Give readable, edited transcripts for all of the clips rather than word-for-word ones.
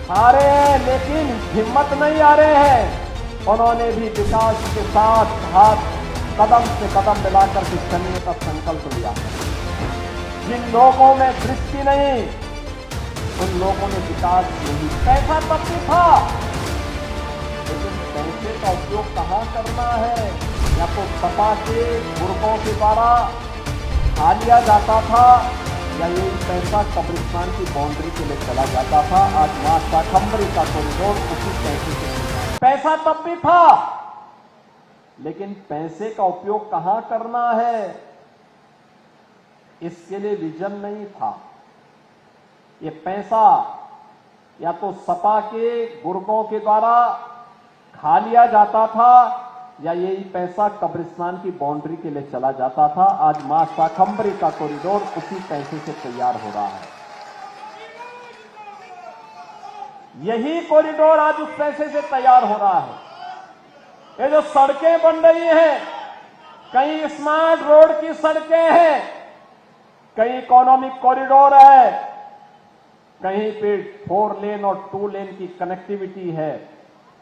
हारे हैं लेकिन हिम्मत नहीं आ रहे हैं। उन्होंने भी विकास के साथ हाथ कदम से कदम मिलाकर के चलने का संकल्प लिया। जिन लोगों में दृष्टि नहीं, उन लोगों ने विकास नहीं। पैसा तब भी था, लेकिन पैसे का उपयोग कहां करना है? या तो सपा के गुर्गों के द्वारा खा लिया जाता था, या ये पैसा कब्रिस्तान की बाउंड्री के लिए चला जाता था। आज मां शाकंभरी का कॉरिडोर उसी पैसे से। पैसा तब भी था, लेकिन पैसे का उपयोग कहां करना है, इसके लिए विजन नहीं था। ये पैसा या तो सपा के गुर्गों के द्वारा खा लिया जाता था, या यही पैसा कब्रिस्तान की बाउंड्री के लिए चला जाता था। आज मां शाकंभरी का कॉरिडोर उसी पैसे से तैयार हो रहा है। यही कॉरिडोर आज उस पैसे से तैयार हो रहा है। ये जो सड़कें बन रही हैं, कहीं स्मार्ट रोड की सड़कें हैं, कहीं इकोनॉमिक कॉरिडोर है, कहीं पे 4 लेन और 2 लेन की कनेक्टिविटी है,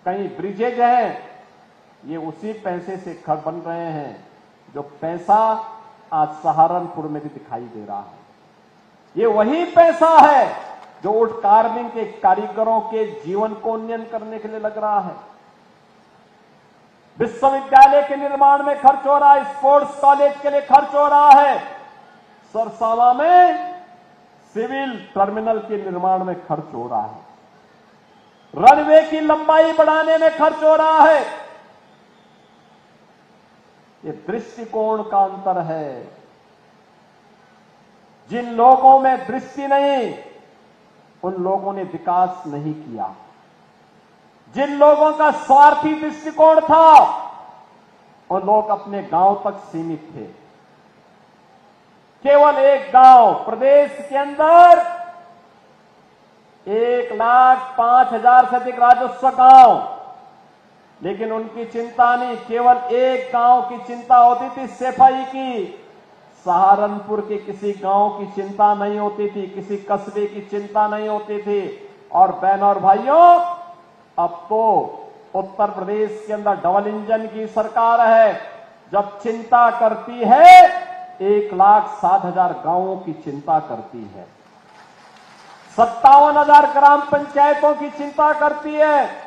कहीं ब्रिजेज हैं। ये उसी पैसे से घर बन रहे हैं, जो पैसा आज सहारनपुर में भी दिखाई दे रहा है। ये वही पैसा है जो वुड कार्विंग के कारीगरों के जीवन को उन्नयन करने के लिए लग रहा है। विश्वविद्यालय के निर्माण में खर्च हो रहा है, स्पोर्ट्स कॉलेज के लिए खर्च हो रहा है, सरसावा में सिविल टर्मिनल के निर्माण में खर्च हो रहा है, रनवे की लंबाई बढ़ाने में खर्च हो रहा है। ये दृष्टिकोण का अंतर है। जिन लोगों में दृष्टि नहीं, उन लोगों ने विकास नहीं किया। जिन लोगों का स्वार्थी दृष्टिकोण था, उन लोग अपने गांव तक सीमित थे। केवल एक गांव प्रदेश के अंदर 1,05,000 से अधिक राजस्व गांव, लेकिन उनकी चिंता नहीं। केवल एक गांव की चिंता होती थी, सफाई की। सहारनपुर के किसी गांव की चिंता नहीं होती थी, किसी कस्बे की चिंता नहीं होती थी। और बहनों और भाइयों, अब तो उत्तर प्रदेश के अंदर डबल इंजन की सरकार है। जब चिंता करती है, 1,07,000 गांवों की चिंता करती है, 57,000 ग्राम पंचायतों की चिंता करती है,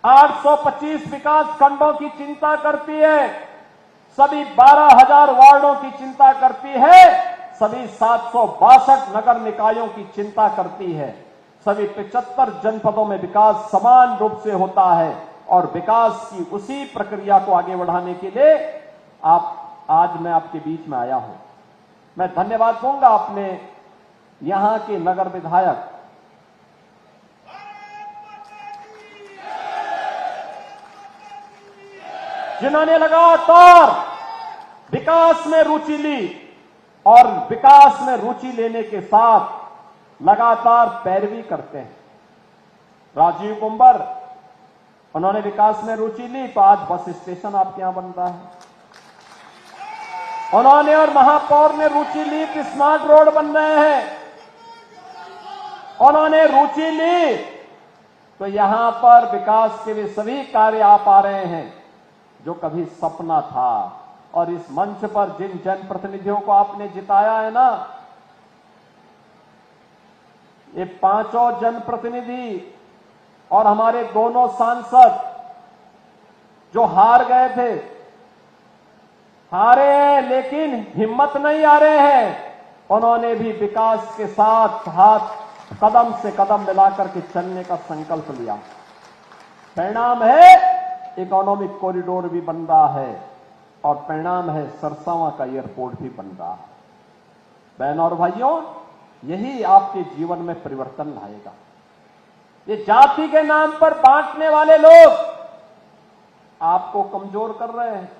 825 विकास खंडों की चिंता करती है, सभी 12,000 वार्डों की चिंता करती है, सभी 762 नगर निकायों की चिंता करती है। सभी 75 जनपदों में विकास समान रूप से होता है। और विकास की उसी प्रक्रिया को आगे बढ़ाने के लिए आज मैं आपके बीच में आया हूं। मैं धन्यवाद दूंगा अपने यहां के नगर विधायक जिन्होंने लगातार विकास में रुचि ली, और विकास में रुचि लेने के साथ लगातार पैरवी करते हैं। राजीव कुंबर, उन्होंने विकास में रुचि ली तो आज बस स्टेशन आपके यहां बन रहा है। उन्होंने और महापौर ने रुचि ली तो स्मार्ट रोड बन रहे हैं। उन्होंने रुचि ली तो यहां पर विकास के भी सभी कार्य आ पा रहे हैं, जो कभी सपना था। और इस मंच पर जिन जनप्रतिनिधियों को आपने जिताया है ना, ये 5 जनप्रतिनिधि और हमारे दोनों सांसद जो हार गए थे, हारे हैं लेकिन हिम्मत नहीं आ रहे हैं। उन्होंने भी विकास के साथ हाथ कदम से कदम मिलाकर के चलने का संकल्प लिया। परिणाम है इकोनॉमिक कॉरिडोर भी बन रहा है, और परिणाम है सरसावा का एयरपोर्ट भी बन रहा है। बहनों और भाइयों, यही आपके जीवन में परिवर्तन लाएगा। ये जाति के नाम पर बांटने वाले लोग आपको कमजोर कर रहे हैं।